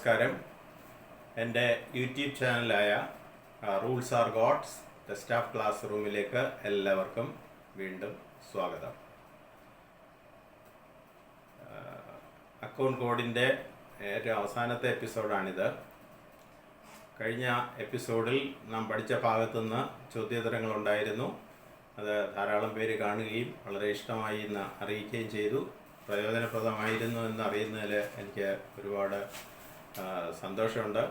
നമസ്കാരം. എൻ്റെ യൂട്യൂബ് ചാനലായ rules are gods the staff class റൂമിലേക്ക് എല്ലാവർക്കും വീണ്ടും സ്വാഗതം. അക്കൗണ്ട് കോഡിൻ്റെ ഏറ്റവും അവസാനത്തെ എപ്പിസോഡാണിത്. കഴിഞ്ഞ എപ്പിസോഡിൽ നാം പഠിച്ച ഭാഗത്തുനിന്ന് ചോദ്യോത്തരങ്ങളുണ്ടായിരുന്നു. അത് ധാരാളം പേര് കാണുകയും വളരെ ഇഷ്ടമായി എന്ന് അറിയിക്കുകയും ചെയ്തു. പ്രയോജനപ്രദമായിരുന്നു എന്ന് അറിയുന്നതിൽ എനിക്ക് ഒരുപാട് സന്തോഷമുണ്ട്.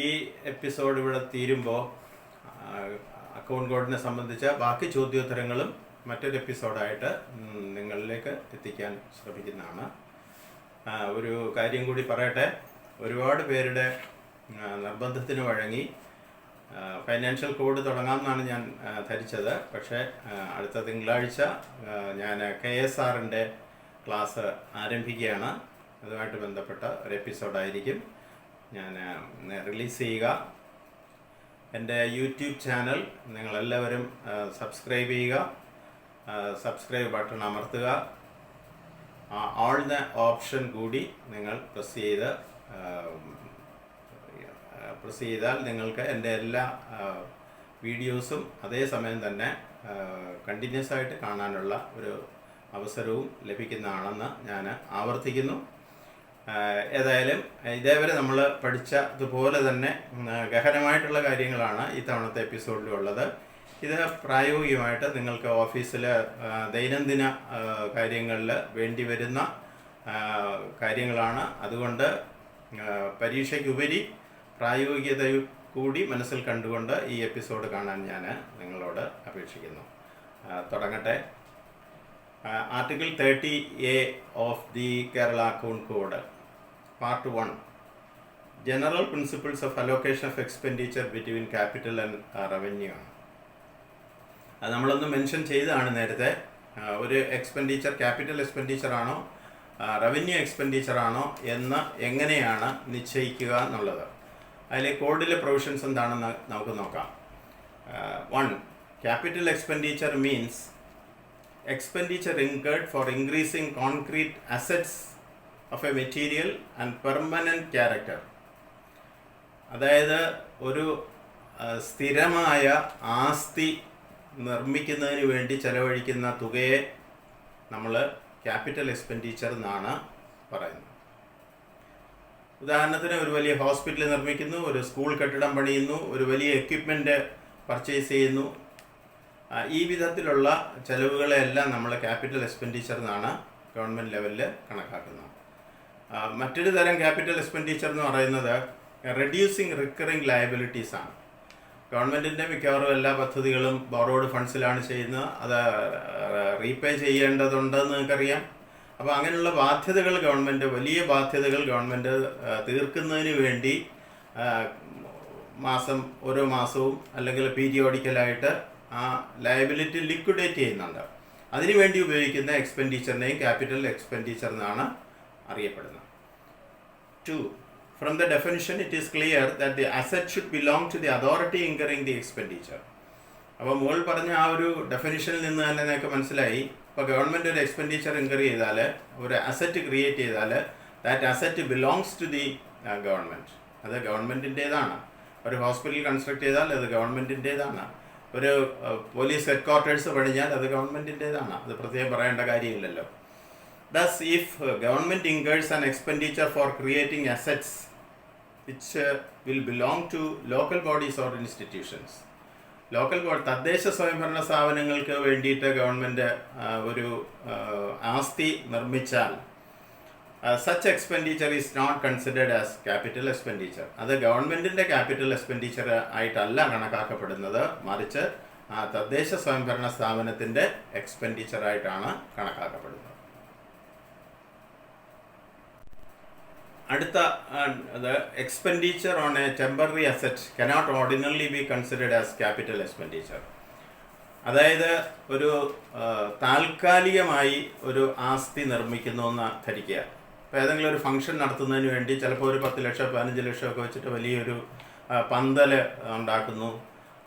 ഈ എപ്പിസോഡ് ഇവിടെ തീരുമ്പോൾ അക്കൗണ്ട് കോഡിനെ സംബന്ധിച്ച ബാക്കി ചോദ്യോത്തരങ്ങളും മറ്റൊരു എപ്പിസോഡായിട്ട് നിങ്ങളിലേക്ക് എത്തിക്കാൻ ശ്രമിക്കുന്നതാണ്. ഒരു കാര്യം കൂടി പറയട്ടെ. ഒരുപാട് പേരുടെ നിർബന്ധത്തിന് വഴങ്ങി ഫൈനാൻഷ്യൽ കോഡ് തുടങ്ങാമെന്നാണ് ഞാൻ ധരിച്ചത്. പക്ഷേ അടുത്ത തിങ്കളാഴ്ച ഞാൻ KSRൻ്റെ ക്ലാസ് ആരംഭിക്കുകയാണ്. അതുമായിട്ട് ബന്ധപ്പെട്ട ഒരു എപ്പിസോഡായിരിക്കും ഞാൻ റിലീസ് ചെയ്യുക. എൻ്റെ യൂട്യൂബ് ചാനൽ നിങ്ങളെല്ലാവരും സബ്സ്ക്രൈബ് ചെയ്യുക. സബ്സ്ക്രൈബ് ബട്ടൺ അമർത്തുക. ഓൾ ദ ഓപ്ഷൻ കൂടി നിങ്ങൾ പ്രസ് ചെയ്താൽ നിങ്ങൾക്ക് എൻ്റെ എല്ലാ വീഡിയോസും അതേസമയം തന്നെ കണ്ടിന്യൂസ് ആയിട്ട് കാണാനുള്ള ഒരു അവസരവും ലഭിക്കുന്നതാണെന്ന് ഞാൻ ആവർത്തിക്കുന്നു. ഏതായാലും ഇതേവരെ നമ്മൾ പഠിച്ചതുപോലെ തന്നെ ഗഹനമായിട്ടുള്ള കാര്യങ്ങളാണ് ഈ തവണത്തെ എപ്പിസോഡിലുള്ളത്. ഇത് പ്രായോഗികമായിട്ട് നിങ്ങൾക്ക് ഓഫീസിൽ ദൈനംദിന കാര്യങ്ങളിൽ വേണ്ടി വരുന്ന കാര്യങ്ങളാണ്. അതുകൊണ്ട് പരീക്ഷയ്ക്കുപരി പ്രായോഗികത കൂടി മനസ്സിൽ കണ്ടുകൊണ്ട് ഈ എപ്പിസോഡ് കാണാൻ ഞാൻ നിങ്ങളോട് അപേക്ഷിക്കുന്നു. തുടങ്ങട്ടെ. Article 30A of the Kerala account code part 1 general principles of allocation of expenditure between capital and revenue ആണ്. അത് നമ്മളൊന്ന് മെൻഷൻ ചെയ്തതാണ് നേരത്തെ. ഒരു എക്സ്പെൻഡിച്ചർ ക്യാപിറ്റൽ എക്സ്പെൻഡിച്ചർ ആണോ റവന്യൂ എക്സ്പെൻഡിച്ചർ ആണോ എന്ന് എങ്ങനെയാണ് നിശ്ചയിക്കുക എന്നുള്ളത്. അതിലെ കോഡിലെ പ്രൊവിഷൻസ് എന്താണെന്ന് നമുക്ക് നോക്കാം. 1. Capital expenditure means expenditure incurred for increasing concrete assets of a material and permanent character. അതായത് ഒരു സ്ഥിരമായ ആസ്തി നിർമ്മിക്കുന്നതിന് വേണ്ടി ചെലവഴിക്കുന്ന തുകയെ നമ്മൾ ക്യാപിറ്റൽ എക്സ്പെൻഡിച്ചർ എന്നാണ് പറയുന്നത്. ഉദാഹരണത്തിന് ഒരു വലിയ ഹോസ്പിറ്റൽ നിർമ്മിക്കുന്നു, ഒരു സ്കൂൾ കെട്ടിടം പണിയുന്നു, ഒരു വലിയ എക്യുപ്മെൻറ്റ് പർച്ചേസ് ചെയ്യുന്നു. ഈ വിധത്തിലുള്ള ചെലവുകളെല്ലാം നമ്മൾ ക്യാപിറ്റൽ എക്സ്പെൻഡിച്ചർ എന്നാണ് ഗവൺമെൻറ് ലെവലിൽ കണക്കാക്കുന്നത്. മറ്റൊരു തരം ക്യാപിറ്റൽ എക്സ്പെൻഡിച്ചർ എന്ന് പറയുന്നത് റെഡ്യൂസിങ് റിക്കറിങ് ലയബിലിറ്റീസ് ആണ്. ഗവൺമെൻറ്റിൻ്റെ മിക്കവാറും എല്ലാ പദ്ധതികളും ബോറോഡ് ഫണ്ട്സിലാണ് ചെയ്യുന്നത്. അത് റീപേ ചെയ്യേണ്ടതുണ്ടെന്ന് നിങ്ങൾക്കറിയാം. അപ്പോൾ അങ്ങനെയുള്ള ബാധ്യതകൾ വലിയ ബാധ്യതകൾ ഗവൺമെൻറ് തീർക്കുന്നതിന് വേണ്ടി ഓരോ മാസവും അല്ലെങ്കിൽ പീരിയോഡിക്കലായിട്ട് ആ ലയബിലിറ്റി ലിക്വിഡേറ്റ് ചെയ്യുന്നുണ്ട്. അതിനുവേണ്ടി ഉപയോഗിക്കുന്ന എക്സ്പെൻഡിച്ചറിനെയും ക്യാപിറ്റൽ എക്സ്പെൻഡിച്ചർ എന്നാണ് അറിയപ്പെടുന്നത്. 2. From the definition it is clear that the asset should belong to the authority incurring the expenditure. അപ്പോൾ മുകളിൽ പറഞ്ഞ ആ ഒരു ഡെഫിനിഷനിൽ നിന്ന് തന്നെ നിങ്ങൾക്ക് മനസ്സിലായി. ഇപ്പോൾ ഗവൺമെൻറ് ഒരു എക്സ്പെൻഡിച്ചർ ഇൻകർ ചെയ്താൽ, ഒരു അസറ്റ് ക്രിയേറ്റ് ചെയ്താൽ, that asset belongs to the government. അത് ഗവൺമെൻറ്റിൻ്റേതാണ്. ഒരു ഹോസ്പിറ്റൽ കൺസ്ട്രക്ട് ചെയ്താൽ അത് ഗവൺമെൻറ്റിൻ്റേതാണ്. ഒരു പോലീസ് ഹെഡ് ക്വാർട്ടേഴ്സ് പണിഞ്ഞാൽ അത് ഗവൺമെൻറ്റിൻ്റേതാണ്. അത് പ്രത്യേകം പറയേണ്ട കാര്യമില്ലല്ലോ. Thus, if government incurs an expenditure for creating assets which will belong to local bodies or institutions, തദ്ദേശ സ്വയംഭരണ സ്ഥാപനങ്ങൾക്ക് വേണ്ടിയിട്ട് ഗവൺമെൻറ് ഒരു ആസ്തി നിർമ്മിച്ചാൽ such expenditure is not considered as capital expenditure. അത് ഗവൺമെൻറ്റിൻ്റെ ക്യാപിറ്റൽ എക്സ്പെൻഡിച്ചർ ആയിട്ടല്ല കണക്കാക്കപ്പെടുന്നത്, മറിച്ച് തദ്ദേശ സ്വയംഭരണ സ്ഥാപനത്തിൻ്റെ എക്സ്പെൻഡിച്ചറായിട്ടാണ് കണക്കാക്കപ്പെടുന്നത്. അടുത്ത expenditure on A temporary asset cannot ordinarily be considered as capital expenditure. അതായത് ഒരു താൽക്കാലികമായി ഒരു ആസ്തി നിർമ്മിക്കുന്നു എന്ന് ധരിക്കുക. ഇപ്പോൾ ഏതെങ്കിലും ഒരു ഫംഗ്ഷൻ നടത്തുന്നതിന് വേണ്ടി ചിലപ്പോൾ ഒരു 10 ലക്ഷം 15 ലക്ഷം ഒക്കെ വെച്ചിട്ട് വലിയൊരു പന്തൽ ഉണ്ടാക്കുന്നു,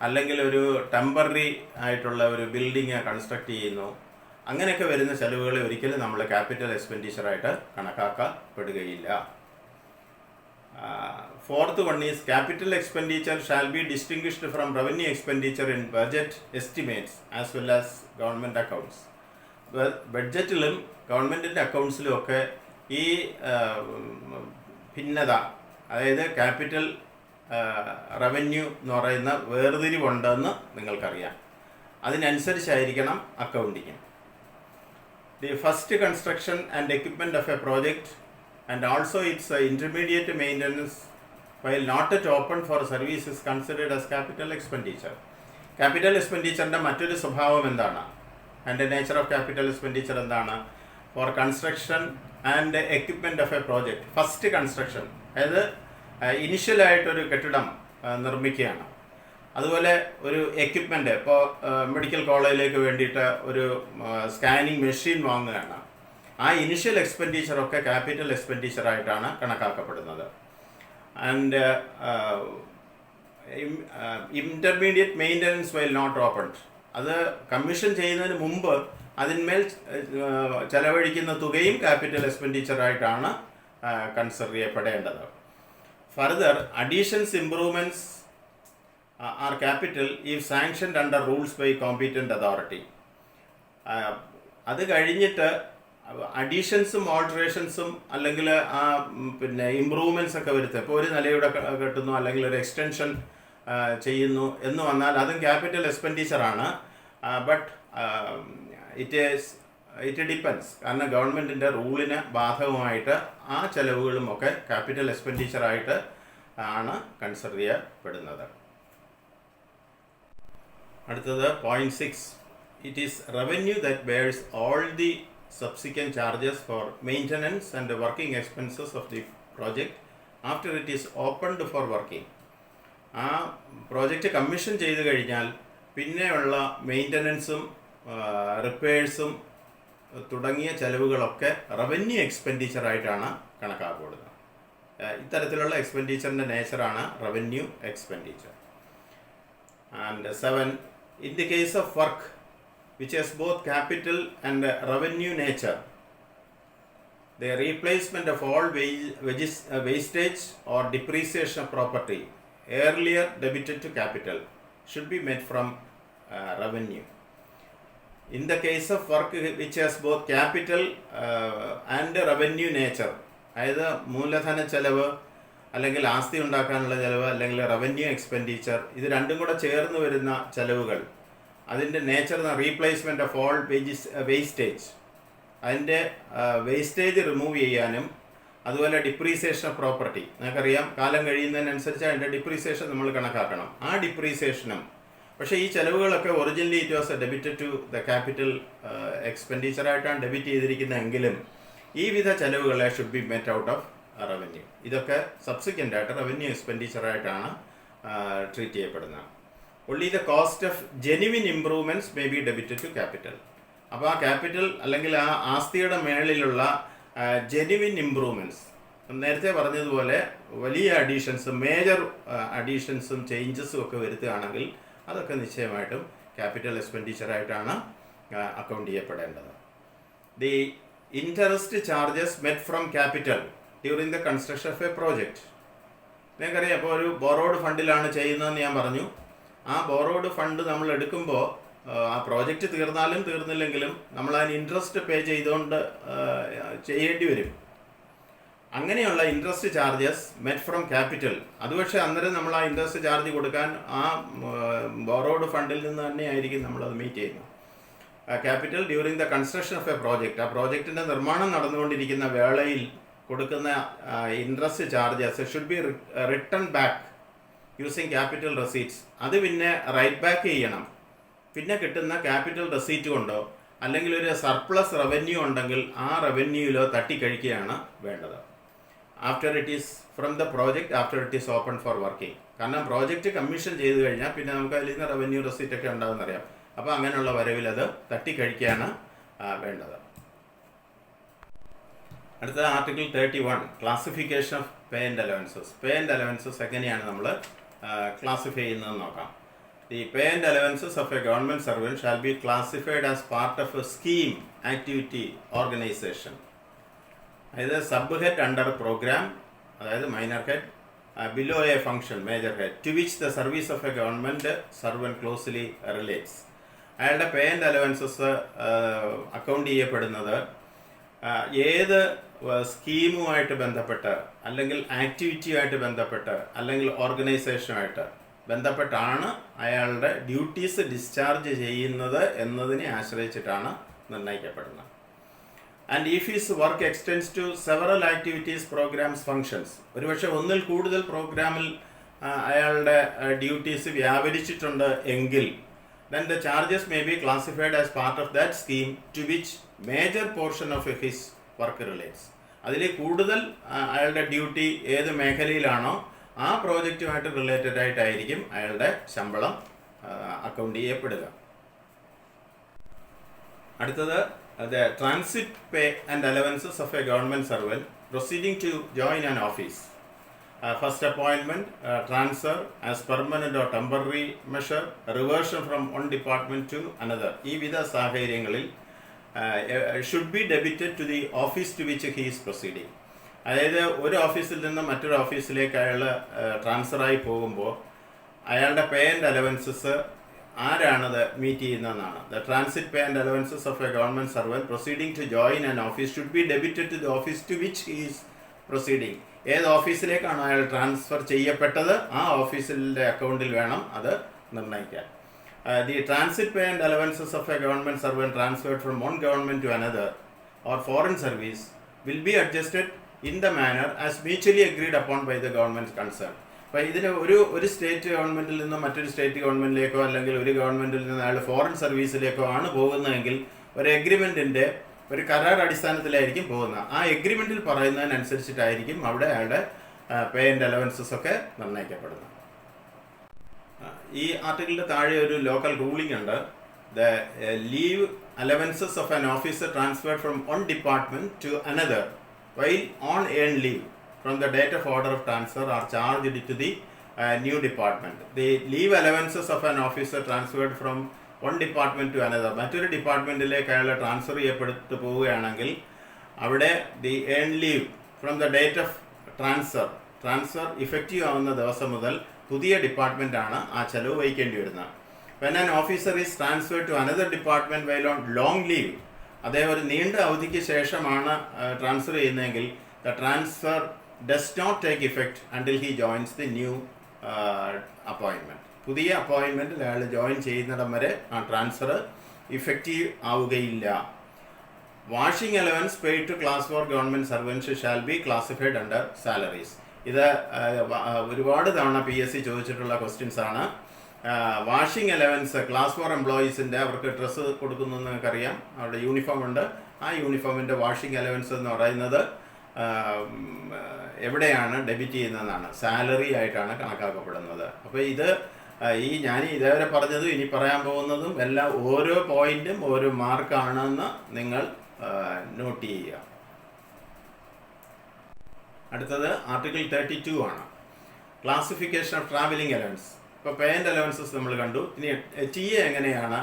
അല്ലെങ്കിൽ ഒരു ടെമ്പററി ആയിട്ടുള്ള ഒരു ബിൽഡിങ് കൺസ്ട്രക്ട് ചെയ്യുന്നു. അങ്ങനെയൊക്കെ വരുന്ന ചെലവുകളെ ഒരിക്കലും നമ്മൾ capital എക്സ്പെൻഡിച്ചറായിട്ട് കണക്കാക്കപ്പെടുകയില്ല. Fourth one is capital expenditure shall be distinguished from revenue expenditure in budget estimates as well as government accounts. ബഡ്ജറ്റിലും ഗവൺമെൻറ്റിൻ്റെ അക്കൗണ്ട്സിലും ഒക്കെ ഈ ഭിന്നത, അതായത് ക്യാപിറ്റൽ റവന്യൂ എന്ന് പറയുന്ന വേർതിരിവുണ്ടെന്ന് നിങ്ങൾക്കറിയാം. അതിനനുസരിച്ചായിരിക്കണം accounting. The first construction and equipment of a project and also its intermediate maintenance while not yet open for service is considered as capital expenditure. Capital എക്സ്പെൻഡിച്ചറിൻ്റെ മറ്റൊരു സ്വഭാവം എന്താണ്? And nature of capital expenditure എന്താണ്? For construction and equipment of a project. First construction, അതായത് ഇനിഷ്യലായിട്ടൊരു കെട്ടിടം നിർമ്മിക്കുകയാണ്. അതുപോലെ ഒരു എക്യുപ്മെൻറ്റ്, ഇപ്പോൾ മെഡിക്കൽ കോളേജിലേക്ക് വേണ്ടിയിട്ട് ഒരു സ്കാനിങ് മെഷീൻ വാങ്ങുകയാണ്. ആ ഇനിഷ്യൽ എക്സ്പെൻഡിച്ചറൊക്കെ ക്യാപിറ്റൽ എക്സ്പെൻഡിച്ചറായിട്ടാണ് കണക്കാക്കപ്പെടുന്നത്. And intermediate maintenance while not opened, അത് കമ്മീഷൻ ചെയ്യുന്നതിന് മുമ്പ് അതിന്മേൽ ചെലവഴിക്കുന്ന തുകയും ക്യാപിറ്റൽ എക്സ്പെൻഡിച്ചറായിട്ടാണ് കൺസിഡർ ചെയ്യപ്പെടേണ്ടത്. Further, additions improvements are capital if sanctioned under rules by competent authority. അത് കഴിഞ്ഞിട്ട് അഡീഷൻസും ഓൾട്ടറേഷൻസും അല്ലെങ്കിൽ പിന്നെ ഇമ്പ്രൂവ്മെൻറ്റ്സ് ഒക്കെ വരുത്തുക. ഇപ്പോൾ ഒരു നിലയുടെ കെട്ടുന്നു അല്ലെങ്കിൽ ഒരു എക്സ്റ്റൻഷൻ ചെയ്യുന്നു എന്ന് വന്നാൽ അതും ക്യാപിറ്റൽ എക്സ്പെൻഡിച്ചറാണ്. ബട്ട് ഇറ്റ് ഡിപ്പെൻസ്, കാരണം ഗവൺമെൻറ്റിൻ്റെ റൂളിന് ബാധകമായിട്ട് ആ ചെലവുകളുമൊക്കെ ക്യാപിറ്റൽ എക്സ്പെൻഡിച്ചറായിട്ട് ആണ് കൺസിഡർ ചെയ്യപ്പെടുന്നത്. അടുത്തത് point 6. It is revenue that bears all the subsequent charges for maintenance and the working expenses of the project after it is opened for working. ആ project commission ചെയ്ത് കഴിഞ്ഞാൽ പിന്നെയുള്ള മെയിൻ്റനൻസും റിപ്പയേഴ്സും തുടങ്ങിയ ചെലവുകളൊക്കെ റവന്യൂ എക്സ്പെൻഡിച്ചറായിട്ടാണ് കണക്കാക്കപ്പെടുന്നത്. ഇത്തരത്തിലുള്ള എക്സ്പെൻഡിച്ചറിൻ്റെ നേച്ചറാണ് revenue expenditure. And 7. In the case of work which has both capital and revenue nature, the replacement of all wastage or depreciation of property earlier debited to capital should be made from revenue. In the case of work which has both capital and revenue nature, അതായത് മൂലധന ചെലവ് അല്ലെങ്കിൽ ആസ്തി ഉണ്ടാക്കാനുള്ള ചെലവ് അല്ലെങ്കിൽ revenue expenditure, ഇത് രണ്ടും കൂടെ ചേർന്ന് വരുന്ന ചെലവുകൾ, അതിൻ്റെ nature replacement of all wastage, അതിൻ്റെ വേസ്റ്റേജ് റിമൂവ് ചെയ്യാനും അതുപോലെ ഡിപ്രീസിയേഷൻ ഓഫ് പ്രോപ്പർട്ടി, നമുക്കറിയാം കാലം കഴിയുന്നതിനനുസരിച്ച് അതിൻ്റെ ഡിപ്രീസിയേഷൻ നമ്മൾ കണക്കാക്കണം. ആ ഡിപ്രീസിയേഷനും, പക്ഷേ ഈ ചെലവുകളൊക്കെ originally it was debited to the capital എക്സ്പെൻഡിച്ചറായിട്ടാണ് ഡെബിറ്റ് ചെയ്തിരിക്കുന്നതെങ്കിലും ഈ വിധ ചെലവുകളെ should be met out of revenue. ഇതൊക്കെ സബ്സിക്വൻ്റ് ആയിട്ട് റവന്യൂ എക്സ്പെൻഡിച്ചറായിട്ടാണ് ട്രീറ്റ് ചെയ്യപ്പെടുന്നത്. only the cost of genuine improvements may be debited to capital. അപ്പോൾ ആ ക്യാപിറ്റൽ അല്ലെങ്കിൽ ആ ആസ്തിയുടെ മേളിലുള്ള ജെനുവിൻ ഇംപ്രൂവ്മെൻറ്റ്സ്, നേരത്തെ പറഞ്ഞതുപോലെ വലിയ അഡീഷൻസും മേജർ അഡീഷൻസും ചേഞ്ചസും ഒക്കെ വരുത്തുകയാണെങ്കിൽ അതൊക്കെ നിശ്ചയമായിട്ടും ക്യാപിറ്റൽ എക്സ്പെൻഡിച്ചറായിട്ടാണ് അക്കൗണ്ട് ചെയ്യപ്പെടേണ്ടത്. The interest charges met from capital during the construction of a project. നിങ്ങൾക്കറിയാം, അപ്പോൾ ഒരു ബോറോഡ് ഫണ്ടിലാണ് ചെയ്യുന്നതെന്ന് ഞാൻ പറഞ്ഞു. ആ ബോറോഡ് ഫണ്ട് നമ്മൾ എടുക്കുമ്പോൾ ആ പ്രോജക്റ്റ് തീർന്നാലും തീർന്നില്ലെങ്കിലും നമ്മൾ അതിന് ഇൻട്രസ്റ്റ് പേ ചെയ്തുകൊണ്ട് ചെയ്യേണ്ടി വരും. അങ്ങനെയുള്ള interest charges met from capital, അത് പക്ഷേ അന്നേരം നമ്മൾ ആ ഇൻട്രസ്റ്റ് ചാർജ് കൊടുക്കാൻ ആ ബോറോഡ് ഫണ്ടിൽ നിന്ന് തന്നെയായിരിക്കും നമ്മളത് മീറ്റ് ചെയ്യുന്നത്. Capital during the construction of a project, ആ പ്രോജക്റ്റിൻ്റെ നിർമ്മാണം നടന്നുകൊണ്ടിരിക്കുന്ന വേളയിൽ കൊടുക്കുന്ന interest charges should be return back using capital receipts. അത് പിന്നെ റൈറ്റ് ബാക്ക് ചെയ്യണം. പിന്നെ കിട്ടുന്ന ക്യാപിറ്റൽ റെസീറ്റ് കൊണ്ടോ അല്ലെങ്കിൽ ഒരു സർപ്ലസ് റവന്യൂ ഉണ്ടെങ്കിൽ ആ റവന്യൂയിലോ തട്ടിക്കഴിക്കുകയാണ് വേണ്ടത്. After it is from the project after it is open four working. കാരണം പ്രോജക്റ്റ് കമ്മീഷൻ ചെയ്ത് കഴിഞ്ഞാൽ പിന്നെ നമുക്ക് അതിൽ നിന്ന് റവന്യൂ റെസീറ്റ് ഒക്കെ ഉണ്ടാകുമെന്നറിയാം. അപ്പോൾ അങ്ങനെയുള്ള വരവിൽ അത് തട്ടിക്കഴിക്കുകയാണ് വേണ്ടത്. അടുത്ത article 31, classification of pay and allowances. Pay and allowances എങ്ങനെയാണ് നമ്മൾ ക്ലാസിഫൈ ചെയ്യുന്നതെന്ന് നോക്കാം. The pay and allowances of a government servant shall be classified as part of a scheme, activity, organization. Either subhead under program, അതായത് minor head, below a function major head, to which the service of a government servant closely relates. അയാളുടെ pay and allowances account ചെയ്യപ്പെടുന്നത് ഏത് സ്കീമുമായിട്ട് ബന്ധപ്പെട്ട്, അല്ലെങ്കിൽ ആക്ടിവിറ്റിയുമായിട്ട് ബന്ധപ്പെട്ട്, അല്ലെങ്കിൽ ഓർഗനൈസേഷനുമായിട്ട് ബന്ധപ്പെട്ടാണ് അയാളുടെ ഡ്യൂട്ടീസ് ഡിസ്ചാർജ് ചെയ്യുന്നത് എന്നതിനെ ആശ്രയിച്ചിട്ടാണ് നിർണ്ണയിക്കപ്പെടുന്നത്. And if his work extends to several activities, programmes, functions, ഒരുപക്ഷെ ഒന്നിൽ കൂടുതൽ പ്രോഗ്രാമിൽ അയാളുടെ ഡ്യൂട്ടീസ് വ്യാപരിച്ചിട്ടുണ്ട് എങ്കിൽ then the charges may be classified as part of that scheme to which major portion of his work relates. അതിൽ കൂടുതൽ അയാളുടെ ഡ്യൂട്ടി ഏത് മേഖലയിലാണോ ആ പ്രോജക്റ്റുമായിട്ട് റിലേറ്റഡ് ആയിട്ടായിരിക്കും അയാളുടെ ശമ്പളം അക്കൗണ്ട് ചെയ്യപ്പെടുക. അടുത്തത് the transit pay and allowances of a government servant proceeding to join an office. First appointment, transfer as permanent or temporary measure, reversion from one department to another. ഈ വിധ സാഹചര്യങ്ങളിൽ should be debited to the office to which he is proceeding. അതായത് ഒരു ഓഫീസിൽ നിന്ന് മറ്റൊരു ഓഫീസിലേക്ക് അയാൾ ട്രാൻസ്ഫറായി പോകുമ്പോൾ അയാളുടെ പേ ആൻഡ് അലവൻസസ് ആരാണത് മീറ്റ് ചെയ്യുന്നതെന്നാണ്. The transit pay and allowances of a government servant proceeding to join an office should be debited to the office to which he is proceeding. ഏത് ഓഫീസിലേക്കാണ് അയാൾ ട്രാൻസ്ഫർ ചെയ്യപ്പെട്ടത് ആ ഓഫീസിൻ്റെ അക്കൗണ്ടിൽ വേണം അത് നിർണ്ണയിക്കാൻ. The transit pay and allowances of a government servant transferred from one government to another or foreign service will be adjusted in the manner as mutually agreed upon by the government concern. അപ്പോൾ ഇതിന് ഒരു state ഗവൺമെൻറ്റിൽ നിന്ന് മറ്റൊരു state ഗവൺമെൻറ്റിലേക്കോ, അല്ലെങ്കിൽ ഒരു ഗവൺമെൻറ്റിൽ നിന്ന് അയാൾ ഫോറിൻ സർവീസിലേക്കോ ആണ് പോകുന്നതെങ്കിൽ ഒരു എഗ്രിമെൻറ്റിൻ്റെ ഒരു കരാർ അടിസ്ഥാനത്തിലായിരിക്കും പോകുന്നത്. ആ എഗ്രിമെൻറ്റിൽ പറയുന്നതിനനുസരിച്ചിട്ടായിരിക്കും അവിടെ അയാളുടെ പേ ആൻഡ് അലവൻസസ് ഒക്കെ നിർണ്ണയിക്കപ്പെടുന്നത്. ഈ ആർട്ടിക്കിളിൻ്റെ താഴെ ഒരു ലോക്കൽ റൂളിംഗ് ഉണ്ട്. The leave allowances of an officer transferred from one department to another while on earn leave from the date of order of transfer are charged to the new department. The leave allowances of an officer transferred from one department to another, മറ്റൊരു ഡിപ്പാർട്ട്മെൻറ്റിലേക്ക് അയാൾ transfer ചെയ്യപ്പെട്ടു പോവുകയാണെങ്കിൽ അവിടെ the earn leave from the date of transfer effective ആവുന്ന ദിവസം മുതൽ പുതിയ ഡിപ്പാർട്ട്മെൻറ്റാണ് ആ ചെലവ് വഹിക്കേണ്ടി വരുന്നത്. when an officer is transferred to another department while on long leave, അദ്ദേഹം ഒരു നീണ്ട അവധിക്ക് ശേഷമാണ് ട്രാൻസ്ഫർ ചെയ്യുന്നതെങ്കിൽ the transfer does not take effect until he joins the new appointment. പുതിയ അപ്പോയിൻമെൻറ്റിൽ അയാൾ ജോയിൻ ചെയ്യുന്നിടം വരെ ആ ട്രാൻസ്ഫർ ഇഫക്റ്റീവ് ആവുകയില്ല. Washing allowance paid to class 4 government servants shall be classified under salaries. ഇത് ഒരുപാട് തവണ PSC ചോദിച്ചിട്ടുള്ള ക്വസ്റ്റ്യൻസ് ആണ്. വാഷിംഗ് അലവൻസ് ക്ലാസ് 4 എംപ്ലോയീസിൻ്റെ അവർക്ക് ഡ്രസ്സ് കൊടുക്കുന്നു നിങ്ങൾക്കറിയാം, അവരുടെ യൂണിഫോം ഉണ്ട്. ആ യൂണിഫോമിൻ്റെ വാഷിംഗ് അലവൻസ് എന്ന് പറയുന്നത് എവിടെയാണ് ഡെബിറ്റ് ചെയ്യുന്നതെന്നാണ്, സാലറി ആയിട്ടാണ് കണക്കാക്കപ്പെടുന്നത്. അപ്പോൾ ഇത് ഞാൻ ഇതേവരെ പറഞ്ഞതും ഇനി പറയാൻ പോകുന്നതും എല്ലാം ഓരോ പോയിന്റും ഓരോ മാർക്കാണെന്ന് നിങ്ങൾ നോട്ട് ചെയ്യുക. അടുത്തത് ആർട്ടിക്കിൾ 32 ആണ്, ക്ലാസിഫിക്കേഷൻ ഓഫ് ട്രാവലിംഗ് അലവൻസ്. ഇപ്പോൾ പേ ആൻഡ് അലവൻസസ് നമ്മൾ കണ്ടു. ഇനി TA എങ്ങനെയാണ്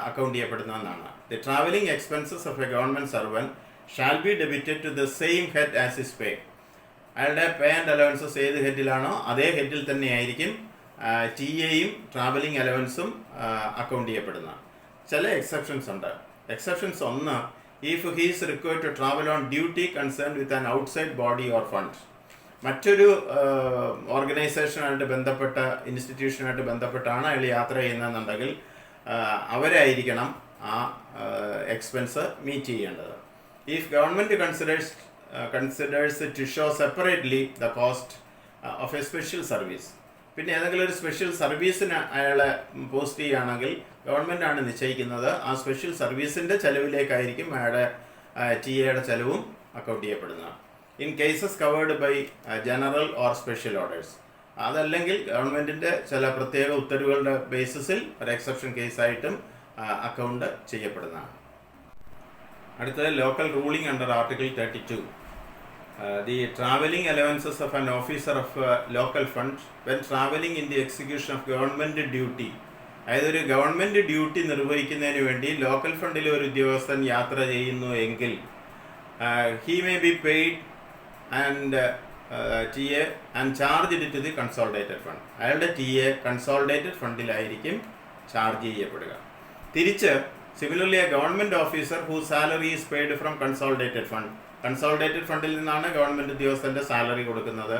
അക്കൗണ്ട് ചെയ്യപ്പെടുന്നതെന്നാണ്. The travelling expenses of a government servant shall be debited to the same head as his pay. അയാളുടെ പേ ആൻഡ് അലവൻസസ് ഏത് ഹെഡിലാണോ അതേ ഹെഡിൽ തന്നെയായിരിക്കും TA-യും ട്രാവലിംഗ് അലവൻസും അക്കൗണ്ട് ചെയ്യപ്പെടുന്നത്. ചില എക്സെപ്ഷൻസ് ഉണ്ട്. Exceptions 1, if he is required to travel on duty concern with an outside body or fund, മറ്റൊരു ഓർഗനൈസേഷനായിട്ട് ബന്ധപ്പെട്ട ഇൻസ്റ്റിറ്റ്യൂഷനായിട്ട് ബന്ധപ്പെട്ടാണ് അയാൾ യാത്ര ചെയ്യുന്നതെന്നുണ്ടെങ്കിൽ അവരായിരിക്കണം ആ എക്സ്പെൻസ് മീറ്റ് ചെയ്യേണ്ടത്. If government considers to show separately the cost of a special service, പിന്നെ ഏതെങ്കിലും ഒരു സ്പെഷ്യൽ സർവീസിന് അയാളെ പോസ്റ്റ് ചെയ്യുകയാണെങ്കിൽ ഗവൺമെൻറ് ആണ് നിശ്ചയിക്കുന്നത്. ആ സ്പെഷ്യൽ സർവീസിൻ്റെ ചെലവിലേക്കായിരിക്കും അയാളുടെ TA-യുടെ ചെലവും അക്കൗണ്ട് ചെയ്യപ്പെടുന്നത്. In cases covered by general or special orders, അതല്ലെങ്കിൽ ഗവൺമെൻറ്റിൻ്റെ ചില പ്രത്യേക ഉത്തരവുകളുടെ ബേസിസിൽ ഒരു എക്സെപ്ഷൻ കേസായിട്ടും അക്കൗണ്ട് ചെയ്യപ്പെടുന്നതാണ്. അടുത്തത് local ruling under article 32. The travelling allowances of an officer of local fund when travelling in the execution of government duty, അതായത് ഒരു government duty നിർവഹിക്കുന്നതിന് വേണ്ടി local ഫണ്ടിലെ ഒരു ഉദ്യോഗസ്ഥൻ യാത്ര ചെയ്യുന്നു എങ്കിൽ he may be paid and T A and charge it to the consolidated fund. അയാളുടെ T A consolidated ഫണ്ടിലായിരിക്കും ചാർജ് ചെയ്യപ്പെടുക. തിരിച്ച് similarly a government officer who salary is paid from consolidated fund. Consolidated ഫണ്ടിൽ നിന്നാണ് ഗവൺമെൻറ് ഉദ്യോഗസ്ഥൻ്റെ salary കൊടുക്കുന്നത്.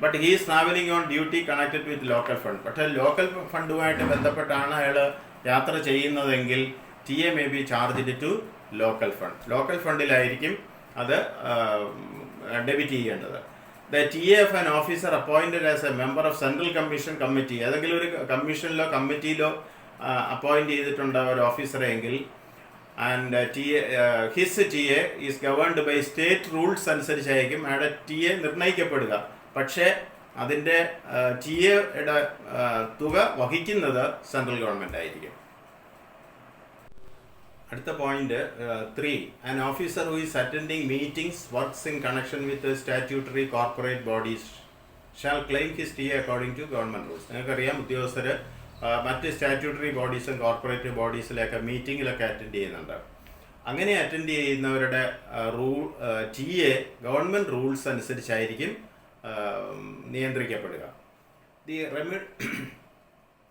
But he is travelling on duty connected with local fund. പക്ഷേ local ഫണ്ടുമായിട്ട് ബന്ധപ്പെട്ടാണ് അയാൾ യാത്ര ചെയ്യുന്നതെങ്കിൽ T A may be charged to local fund. Local ഫണ്ടിലായിരിക്കും അത് ഡെബിറ്റ് ചെയ്യേണ്ടത്. The T A of an officer appointed as a member of central commission committee, ഏതെങ്കിലും ഒരു കമ്മീഷനിലോ കമ്മിറ്റിയിലോ അപ്പോയിൻറ്റ് ചെയ്തിട്ടുണ്ട് ഒരു ഓഫീസറെ എങ്കിൽ, and his T A is governed by state rules അനുസരിച്ചായിരിക്കും അയാളുടെ ടി എ നിർണ്ണയിക്കപ്പെടുക. പക്ഷേ അതിൻ്റെ ടി എയുടെ തുക വഹിക്കുന്നത് സെൻട്രൽ ഗവൺമെൻറ് ആയിരിക്കും. അടുത്ത point 3, an officer who is attending meetings works in connection with statutory corporate bodies shall claim his T A according to government rules. നിങ്ങൾക്കറിയാം, ഉദ്യോഗസ്ഥർ മറ്റ് സ്റ്റാറ്റ്യൂട്ടറി ബോഡീസും കോർപ്പറേറ്റ് ബോഡീസിലൊക്കെ മീറ്റിങ്ങിലൊക്കെ അറ്റൻഡ് ചെയ്യുന്നുണ്ട്. അങ്ങനെ അറ്റൻഡ് ചെയ്യുന്നവരുടെ ടി എ ഗവൺമെൻറ് റൂൾസ് അനുസരിച്ചായിരിക്കും നിയന്ത്രിക്കപ്പെടുക.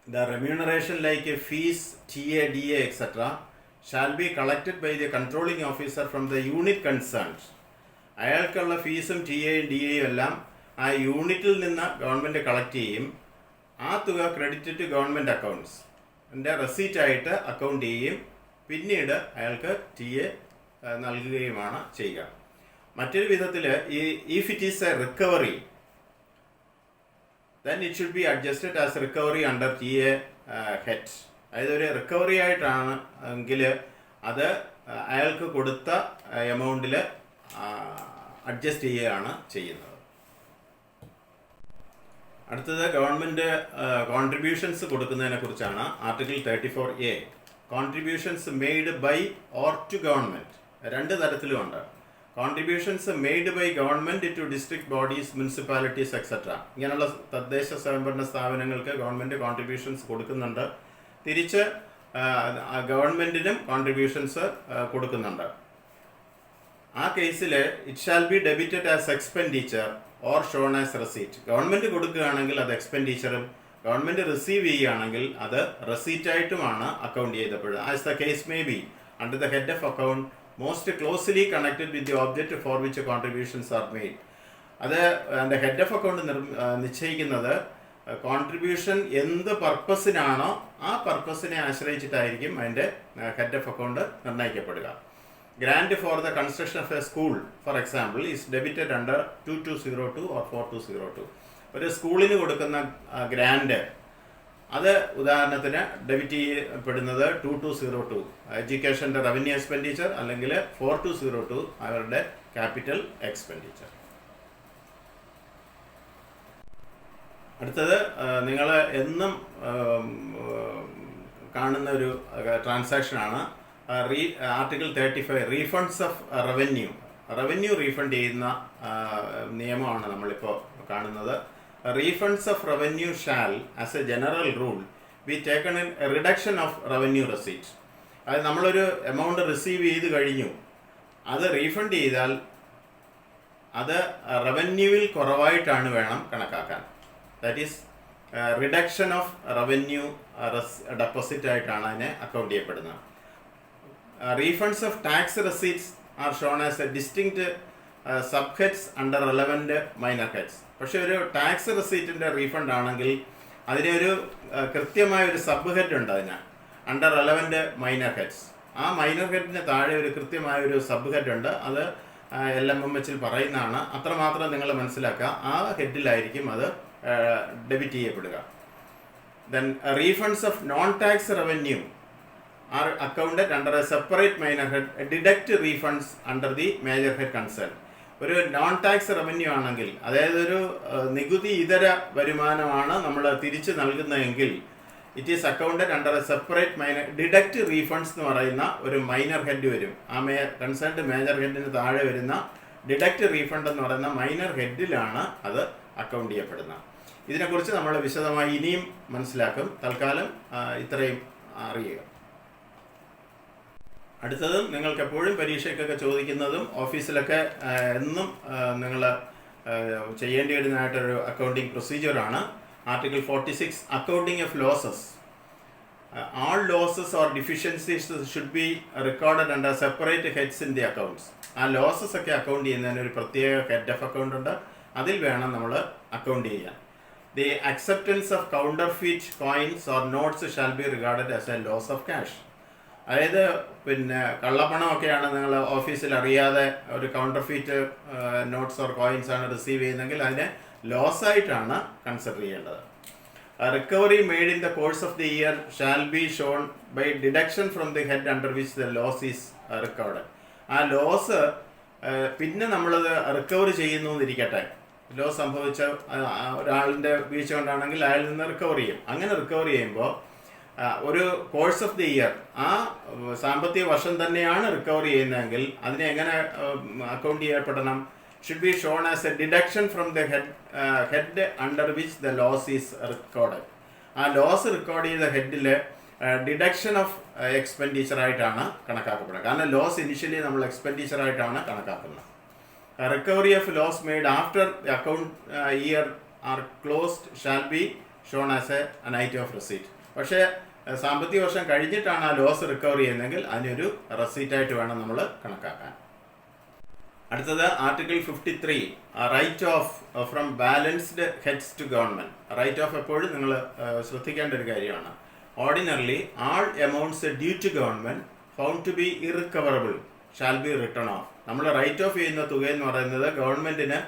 The remuneration like a fees, TA, DA, etc. shall be collected by the controlling officer from the unit concerned. അയാൾക്കുള്ള ഫീസും ടി എയും ഡി എയും എല്ലാം ആ യൂണിറ്റിൽ നിന്ന് ഗവൺമെൻറ് കളക്ട് ചെയ്യും. ആ തുക ക്രെഡിറ്റ് ടു ഗവൺമെൻറ് അക്കൗണ്ട്സ് എൻ്റെ റെസീറ്റായിട്ട് അക്കൗണ്ട് ചെയ്യും. പിന്നീട് അയാൾക്ക് ടി എ നൽകുകയുമാണ് ചെയ്യുക. മറ്റൊരു വിധത്തിൽ if it is a recovery, then it should be adjusted as recovery under TA head. അതായത് ഒരു റിക്കവറി ആയിട്ടാണ് എങ്കിൽ അത് അയാൾക്ക് കൊടുത്ത എമൗണ്ടിൽ അഡ്ജസ്റ്റ് ചെയ്യുകയാണ് ചെയ്യുന്നത്. അടുത്തത് ഗവൺമെൻറ് കോൺട്രിബ്യൂഷൻസ് കൊടുക്കുന്നതിനെ കുറിച്ചാണ്. Article 34A. Contributions made by or to government രണ്ട് തരത്തിലുമുണ്ട്. Contributions made by government to district bodies, municipalities etcetera. ഇങ്ങനെയുള്ള തദ്ദേശ സ്വയംഭരണ സ്ഥാപനങ്ങൾക്ക് ഗവൺമെൻറ് കോൺട്രിബ്യൂഷൻസ് കൊടുക്കുന്നുണ്ട്. തിരിച്ച് ഗവൺമെൻറ്റിനും കോൺട്രിബ്യൂഷൻസ് കൊടുക്കുന്നുണ്ട്. ആ കേസിൽ it shall be debited as expenditure or shown as receipt. Government കൊടുക്കുകയാണെങ്കിൽ അത് എക്സ്പെൻഡിച്ചറും, ഗവൺമെൻറ് റിസീവ് ചെയ്യുകയാണെങ്കിൽ അത് റെസീറ്റായിട്ടുമാണ് അക്കൗണ്ട് ചെയ്തപ്പെടുന്നത്. As the case may be under the head of account most closely connected with the object for which contributions are made. അത് അതിൻ്റെ head of account നിശ്ചയിക്കുന്നത് കോൺട്രിബ്യൂഷൻ എന്ത് പർപ്പസിനാണോ ആ പർപ്പസിനെ ആശ്രയിച്ചിട്ടായിരിക്കും അതിൻ്റെ ഹെഡ് ഓഫ് അക്കൗണ്ട് നിർണ്ണയിക്കപ്പെടുക. Grant for the construction of a school for example is debited under 2202 or 4202. ഒരു സ്കൂളിന് കൊടുക്കുന്ന ഗ്രാൻഡ് അത് ഉദാഹരണത്തിന് ഡെബിറ്റ് ചെയ്യപ്പെടുന്നത് 2202 എഡ്യൂക്കേഷൻ്റെ റവന്യൂ എക്സ്പെൻഡിച്ചർ, അല്ലെങ്കിൽ 4202 അവരുടെ ക്യാപിറ്റൽ എക്സ്പെൻഡിച്ചർ. അടുത്തത് നിങ്ങൾ എന്നും കാണുന്ന ഒരു ട്രാൻസാക്ഷനാണ് article 35, refunds of revenue refund ചെയ്യുന്ന നിയമമാണ് നമ്മളിപ്പോൾ കാണുന്നത്. Refunds of revenue shall as a general rule be taken in reduction of revenue receipt. അത് നമ്മളൊരു എമൗണ്ട് റിസീവ് ചെയ്ത് കഴിഞ്ഞു, അത് റീഫണ്ട് ചെയ്താൽ അത് റവന്യൂവിൽ കുറവായിട്ടാണ് വേണം കണക്കാക്കാൻ. That is reduction of revenue deposit ആയിട്ടാണ് അതിനെ അക്കൗണ്ട് ചെയ്യപ്പെടുന്നത്. Refunds of tax receipts are shown as a distinct sub heads under relevant minor heads. പക്ഷേ ഒരു ടാക്സ് റെസീറ്റിൻ്റെ റീഫണ്ട് ആണെങ്കിൽ അതിനൊരു കൃത്യമായ ഒരു സബ് ഹെഡ് ഉണ്ട് അതിന്, അണ്ടർ റെലവൻറ്റ് മൈനർ ഹെഡ്സ്. ആ മൈനർ ഹെഡിന് താഴെ ഒരു കൃത്യമായൊരു സബ് ഹെഡ് ഉണ്ട്. അത് LMMHൽ പറയുന്നതാണ്. അത്രമാത്രം നിങ്ങൾ മനസ്സിലാക്കുക. ആ ഹെഡിലായിരിക്കും അത് ഡെബിറ്റ് ചെയ്യപ്പെടുക. Then refunds of non tax revenue are accounted under a separate minor head, deduct refunds under the major head concerned. ഒരു നോൺ ടാക്സ് റവന്യൂ ആണെങ്കിൽ, അതായത് ഒരു നികുതി ഇതര വരുമാനമാണ് നമ്മൾ തിരിച്ച് നൽകുന്നതെങ്കിൽ, it is accounted under a separate minor deduct refunds എന്ന് പറയുന്ന ഒരു മൈനർ ഹെഡ് വരും. ആ കൺസേൺഡ് മേജർ ഹെഡിന് താഴെ വരുന്ന ഡിഡക്റ്റ് റീഫണ്ട് എന്ന് പറയുന്ന മൈനർ ഹെഡിലാണ് അത് അക്കൗണ്ട് ചെയ്യപ്പെടുന്നത്. ഇതിനെക്കുറിച്ച് നമ്മൾ വിശദമായി ഇനിയും മനസ്സിലാക്കും. തൽക്കാലം ഇത്രയും അറിയുക. അടുത്തതും നിങ്ങൾക്ക് എപ്പോഴും പരീക്ഷയ്ക്കൊക്കെ ചോദിക്കുന്നതും ഓഫീസിലൊക്കെ എന്നും നിങ്ങൾ ചെയ്യേണ്ടി വരുന്നതായിട്ടൊരു അക്കൗണ്ടിങ് പ്രൊസീജിയറാണ് article 46 accounting of losses. All losses or deficiencies should be recorded under separate heads in the accounts. ആ ലോസസ് ഒക്കെ അക്കൗണ്ട് ചെയ്യുന്നതിന് ഒരു പ്രത്യേക ഹെഡ് ഓഫ് അക്കൗണ്ട് ഉണ്ട്, അതിൽ വേണം നമ്മൾ അക്കൗണ്ട് ചെയ്യാൻ. The acceptance of counterfeit coins or notes shall be regarded as a loss of cash. അതായത് കള്ളപ്പണമൊക്കെയാണ് നിങ്ങൾ ഓഫീസിൽ അറിയാതെ ഒരു കൗണ്ടർഫീറ്റ് നോട്ട്സ് ഓർ കോയിൻസ് ആണ് റിസീവ് ചെയ്യുന്നതെങ്കിൽ അതിനെ ലോസായിട്ടാണ് കൺസിഡർ ചെയ്യേണ്ടത്. Recovery made in the course of the year shall be shown by deduction from the head under which the loss is recorded. ആ ലോസ് പിന്നെ നമ്മളത് റിക്കവർ ചെയ്യുന്നു എന്നിരിക്കട്ടെ, ലോസ് സംഭവിച്ച ഒരാളിൻ്റെ വീഴ്ച കൊണ്ടാണെങ്കിൽ അയാളിൽ നിന്ന് റിക്കവർ ചെയ്യും. അങ്ങനെ റിക്കവർ ചെയ്യുമ്പോൾ ഒരു കോഴ്സ് ഓഫ് ദി ഇയർ, ആ സാമ്പത്തിക വർഷം തന്നെയാണ് റിക്കവർ ചെയ്യുന്നതെങ്കിൽ അതിനെ എങ്ങനെ account ചെയ്യപ്പെടണം? should be shown as a deduction from the head under which the loss is recorded. ആ ലോസ് റെക്കോർഡ് ചെയ്ത ഹെഡിൽ ഡിഡക്ഷൻ ഓഫ് എക്സ്പെൻഡിച്ചർ ആയിട്ടാണ് കണക്കാക്കപ്പെടുന്നത്. കാരണം ലോസ് ഇനിഷ്യലി നമ്മൾ എക്സ്പെൻഡിച്ചർ ആയിട്ടാണ് കണക്കാക്കുന്നത്. Recovery of loss made after the account year are closed shall be shown as an item of receipt. പക്ഷേ സാമ്പത്തിക വർഷം കഴിഞ്ഞിട്ടാണ് ആ ലോസ് റിക്കവർ ചെയ്യുന്നതെങ്കിൽ അതിനൊരു റെസീറ്റായിട്ട് വേണം നമ്മൾ കണക്കാക്കാൻ. അടുത്തത് article 53 write off from balanced heads to government. Write off എപ്പോഴും നിങ്ങൾ ശ്രദ്ധിക്കേണ്ട ഒരു കാര്യമാണ്. Ordinarily all amounts due to government found to be irrecoverable shall be written off. നമ്മൾ റൈറ്റ് ഓഫ് ചെയ്യുന്ന തുക എന്ന് പറയുന്നത് ഗവൺമെൻറ്റിന്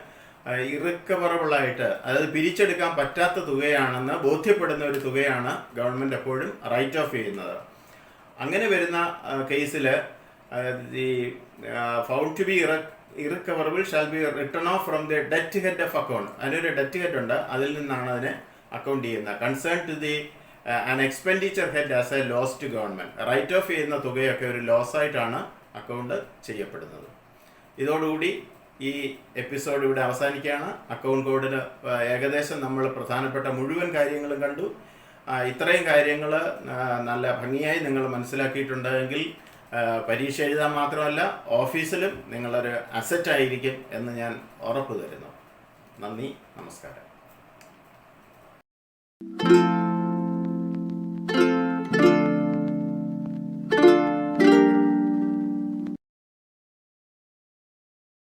ഇറിക്കവറബിളായിട്ട്, അതായത് പിരിച്ചെടുക്കാൻ പറ്റാത്ത തുകയാണെന്ന് ബോധ്യപ്പെടുന്ന ഒരു തുകയാണ് ഗവൺമെൻറ് എപ്പോഴും റൈറ്റ് ഓഫ് ചെയ്യുന്നത്. അങ്ങനെ വരുന്ന കേസിൽ ഈ found to be irrecoverable shall be written off from the debt head of account. അതിനൊരു ഡെറ്റ് ഹെഡ് ഉണ്ട്, അതിൽ നിന്നാണ് അതിനെ അക്കൗണ്ട് ചെയ്യുന്നത്. Concern to the an expenditure head as a loss to government. Write off ചെയ്യുന്ന തുകയൊക്കെ ഒരു ലോസായിട്ടാണ് അക്കൗണ്ട് ചെയ്യപ്പെടുന്നത്. ഇതോടുകൂടി ഈ എപ്പിസോഡ് ഇവിടെ അവസാനിക്കുകയാണ്. അക്കൗണ്ട് കോഡിന് ഏകദേശം നമ്മൾ പ്രധാനപ്പെട്ട മുഴുവൻ കാര്യങ്ങളും കണ്ടു. ഇത്രയും കാര്യങ്ങൾ നല്ല ഭംഗിയായി നിങ്ങൾ മനസ്സിലാക്കിയിട്ടുണ്ടെങ്കിൽ പരീക്ഷ എഴുതാൻ മാത്രമല്ല ഓഫീസിലും നിങ്ങളൊരു അസറ്റായിരിക്കും എന്ന് ഞാൻ ഉറപ്പ് തരുന്നു. നന്ദി, നമസ്കാരം.